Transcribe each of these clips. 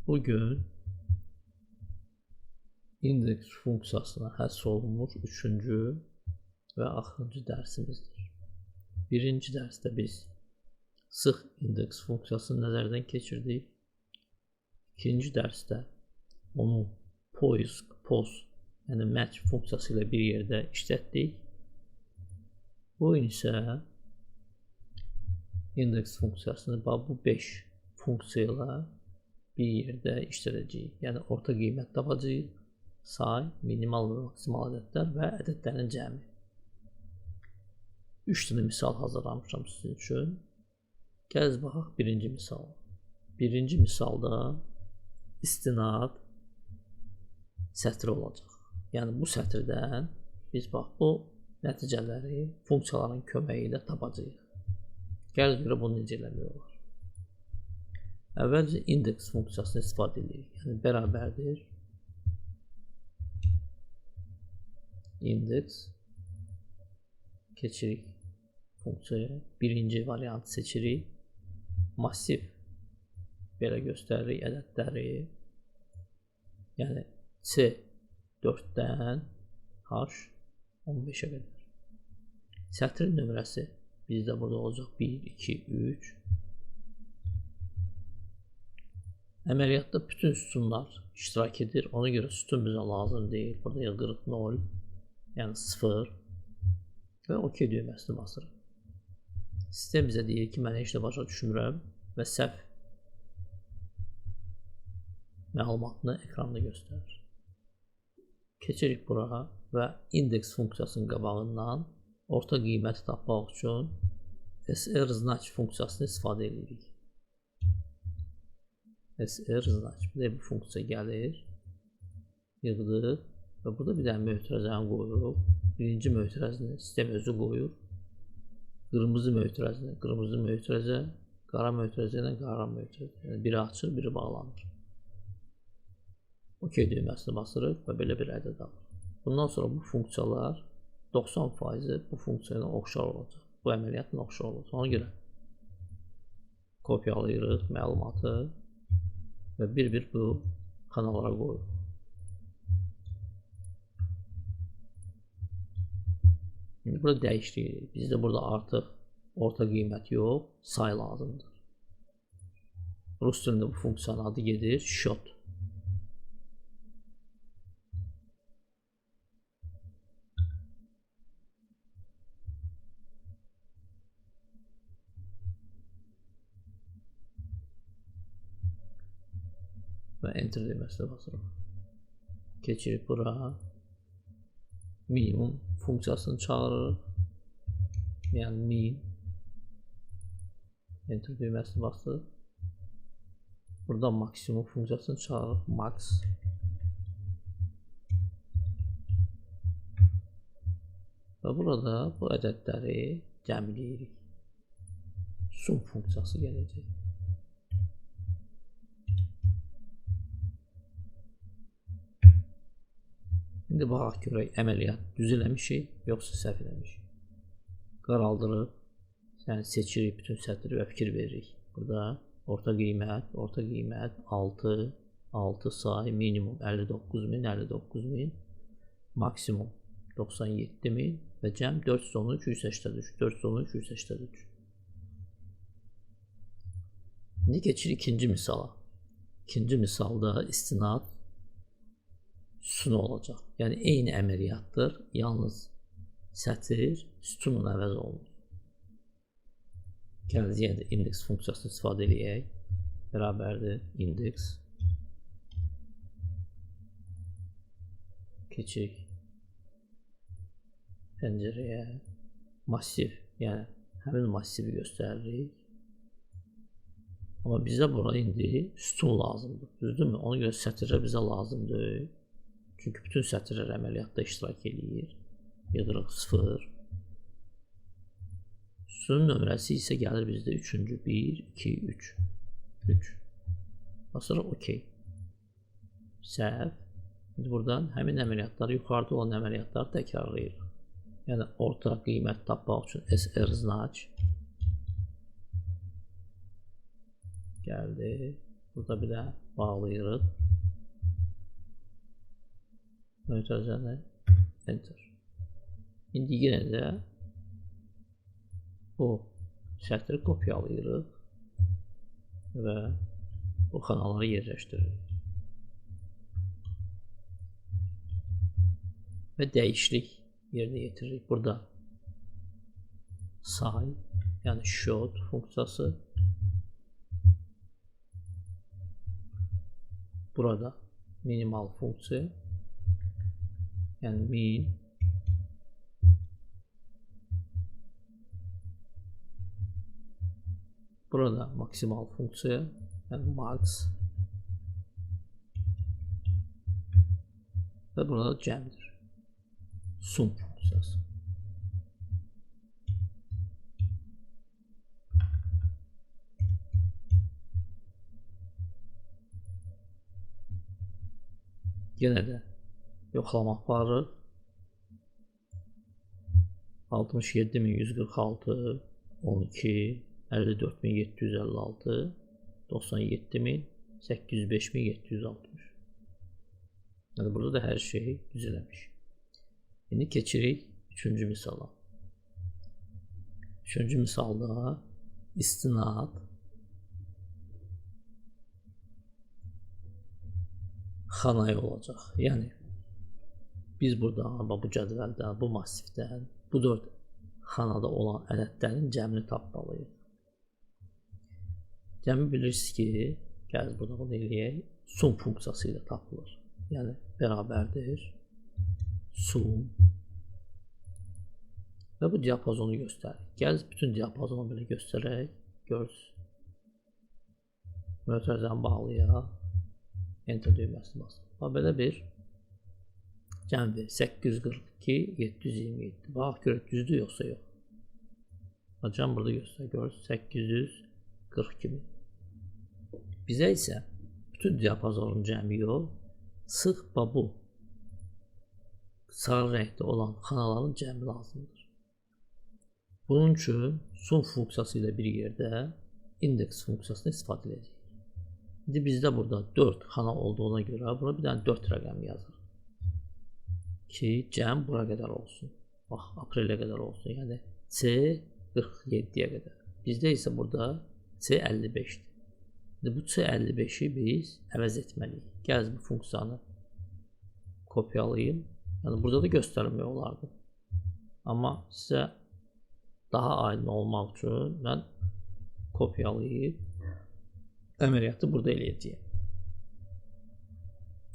Bugün indeks funksiyasına həsr olunmuş 3-cü və axırıncı dərsimizdir. Birinci dərsdə biz sıx indeks funksiyasını nəzərdən keçirdik. İkinci dərsdə onu poisk, post, yəni match funksiyası ilə bir yerdə işlətdik. Bugün isə indeks funksiyasını bu 5 funksiya ilə bir yerdə işlədəcəyik. Yəni orta qiymət tapacağıq, say, minimal və maksimal ədədlər və ədədlərin cəmi. 3 dənə misal hazırlamışam sizin üçün. Gəl baxaq birinci misal. Birinci misalda istinad sətri olacaq. Yəni bu sətirdən biz bax bu nəticələri funksiyaların köməyi ilə tapacağıq. Gəl görə bunu necə eləmək olar. Əvvəlcə indeks funksiyasını istifadə edirik. Yəni bərabərdir indeks, keçirik funksiyaya, birinci variantı seçirik, massiv belə göstəririk ədədləri, yəni C4-dən H15-ə qədər. Sətrin nömrəsi bizdə burada olacaq 1, 2, 3. Əməliyyatda bütün sütunlar iştirak edir, ona görə sütun bizə lazım deyil. Burada yazırıq 0, yəni 0 və OK düyməsini basırıq. Sistem bizə deyir ki, mən heç də başa düşmürəm və səhv məlumatını ekranda göstərir. Keçirik bura və indeks funksiyasının qabağından orta qiyməti tapmaq üçün SR znaç funksiyasını istifadə edirik. SR znaç. Bir də bu funksiya gəlir, yığdıq və burada bir dənə mötərəzəni qoyuruq. Birinci mötərəzini sistem özü qoyur. Qırmızı mötərəzini qırmızı mötərəzə, qara mötərəzə ilə qara mötərəzə. Yəni biri açır, biri bağlanır. OK düyməsini basırıq və belə bir ədəd alır. Bundan sonra bu funksiyalar 90% bu funksiya ilə oxşar olacaq. Bu əməliyyatla oxşar olacaq. Ona görə kopyalayırıq məlumatı və bir-bir bu kanallara qoyuruq. İndi burada dəyişdik. Bizdə burada artıq orta qiymət yox, say lazımdır. Rus dilində bu funksiyanın adı gedir shot. Və enter düyməsinə basırıq. Keçirib bura minimum funksiyasını çağırırıq. Yəni min. Enter düyməsini basırıq. Burada maksimum funksiyasını çağırırıq. Max. Və burada bu ədədləri cəmləyirik. Sum funksiyası gələcək. İndi baxaq görək əməliyyat düz eləmişik, yoxsa səhv eləmişik. Qaraldırıq, yəni seçirik bütün sətri və fikir veririk. Burada orta qiymət 6, 6 say, minimum 59.000, 59.000, maksimum 97.000 və cəm 413, 183, 413, 183. İndi keçirik ikinci misala. İkinci misalda istinad sütun olacaq. Yəni eyni əməliyyatdır, yalnız sətir sütunla əvəz olunur. Gəlin yenə də indeks funksiyasını istifadə edək. Bərabərdir indeks. Keçirik pəncərəyə, massiv, yəni həmin massivi göstəririk. Amma bizə bura indi sütun lazımdır, düzdürmü? Ona görə sətirlər bizə lazımdır. Çünki bütün sətirlər əməliyyatda iştirak edir. Yığırıq 0. Sütunun nömrəsi isə gəlir bizdə 3-cü. 1, 2, 3. 3. Basırıq OK. Səhv. Biz buradan həmin əməliyyatları, yuxarıda olan əməliyyatları təkrarlayırıq. Yəni orta qiymət tapmaq üçün SR znaç. Gəldi. Burada bir də bağlayırıq. Mötərizəni enter. İndi yenə də bu sətri kopyalayırıq və bu xanaları yerləşdiririk. Və dəyişiklik yerinə yetiririk. Burada say, yəni short funksiyası. Burada minimal funksiya, yəni min. Burada maksimal funksiya, yəni max. Və burada cəmdir. Sum funksiyası. Yenə də yoxlama aparırıq. 67146, 12, 54756, 97000, 805760. Yəni burada da hər şey düzələmiş. İndi keçirik 3-cü misala. 3-cü misalda istinad xanaya olacaq. Yəni biz burada bu cədvəldən, bu masifdən bu 4 xanada olan ədədlərin cəmini tapmalıyıq. Cəmi bilirsiniz ki, gəlin burada bunu eləyək. Sum funksiyası ilə tapılır. Yəni bərabərdir sum və bu diapazonu göstərir. Gəl bütün diapazonu belə göstərək. Görürsünüz. Mötərizəni bağlayaq. Enter düyməsini basın. Belə bir cəm verir. 842, 727. Bax görək düzdür yoxsa yox. Cəm burada göstərir. Görürsünüz 842.000. Bizə isə bütün diapazonun cəmi yox, sırf bu sarı rəngdə olan xanaların cəmi lazımdır. Bunun üçün sum funksiyası ilə bir yerdə indeks funksiyasını istifadə edəcəyik. İndi bizdə burada 4 xana olduğuna görə buna bir dənə 4 rəqəm yazırıq ki, cəm bura qədər olsun. Bax, aprelə qədər olsun. Yəni C47-yə qədər. Bizdə isə burada C55-dir. İndi bu C55-i biz əvəz etməliyik. Gəl bu funksiyanı kopyalayayım. Yəni burada da göstərmək olardı. Amma sizə daha aydın olmaq üçün mən kopyalayıb əməliyyatı burada eləyəcəyim.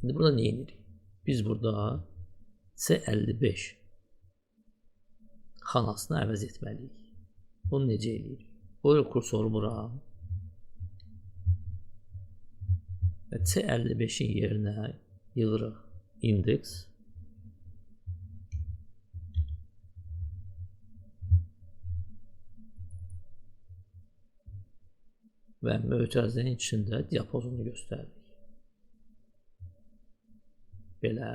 İndi burada nə edirik? Biz burada C55 xanasını əvəz etməliyik. Bunu necə eləyirik? Buyur kursoru bura. Və C55-in yerinə yığırıq indeks. Və mötərizənin içində diapazonu göstəririk. Belə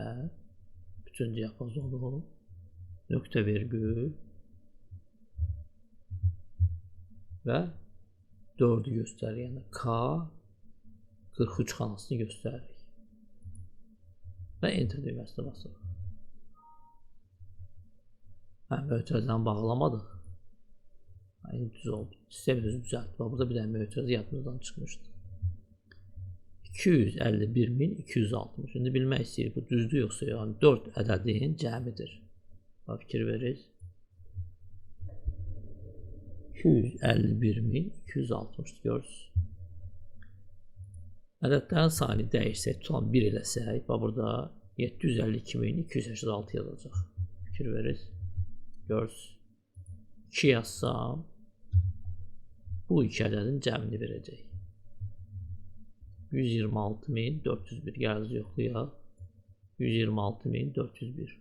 bütün diapazonu nöqtə vergül və 4-ü göstərir. Yəni K43 xanasını göstəririk. Və enter düyməsini basırıq. Mötərizəni bağlamadıq. İndi düz oldu. Sistem özü düzəltdi. Burada bir dənə mötərizə yadımızdan çıxmışdı. 251.260. Şimdi bilmək istəyirik bu düzdür yoxsa yox. Yəni 4 ədədin cəmidir. Fikir veririk. 251.260 görürsünüz. Ədədlərin sayını dəyişsək, tutalım 1 eləsək, burada 752.286 yazacaq. Fikir veririk. Görürsünüz. 2 yazsam, bu iki ədədin cəmini verəcək. 126.401 gəliniz yoxlayaq. 126.401.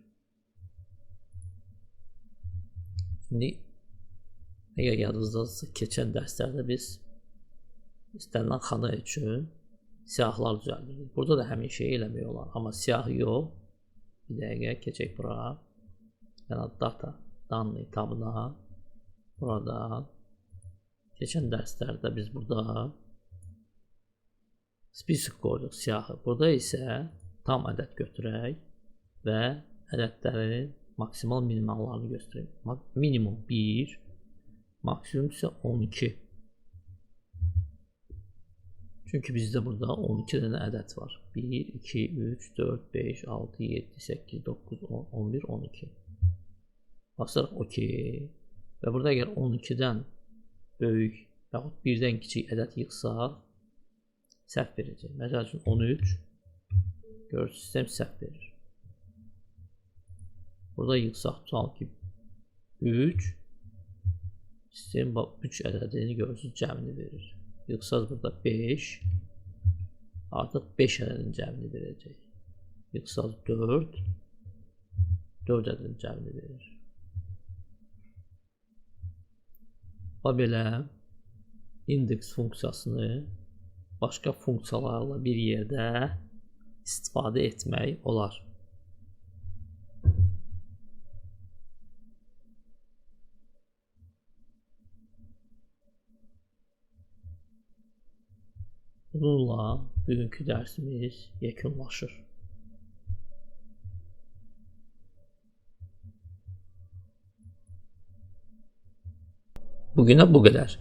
Şimdi əgər yadınızdadırsa, keçən dərslərdə biz istənilən xana üçün siyahlar düzəldirdik. Burada da həmin şeyi eləmək olar. Amma siyah yox. Bir dəqiqə keçək bura. Yəni data, danlı tabına. Burada keçən dərslərdə biz burada Spesifik qoyduq siyahı. Burada isə tam ədəd götürək və ədədlərin maksimal minimallarını göstərək. Minimum 1, maksimum isə 12. Çünki bizdə burada 12 dənə ədəd var. 1, 2, 3, 4, 5, 6, 7, 8, 9, 10, 11, 12. Basırıq OK. Və burada əgər 12-dən böyük yaxud 1-dən kiçik ədəd yığsaq, səhv verəcək. Məsəl üçün 13, görürsünüz, sistem səhv verir. Burada yığsaq, tutalım ki 3, sistem 3 ədədini görürsünüz, cəmini verir. Yığsaq burada 5, artıq 5 ədədin cəmini verəcək. Yığsaq 4, 4 ədədin cəmini verir. Və belə indeks funksiyasını başqa funksiyalarla bir yerdə istifadə etmək olar. Bununla bugünkü dərsimiz yekunlaşır. Bugünə bu qədər.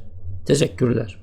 Təşəkkürlər.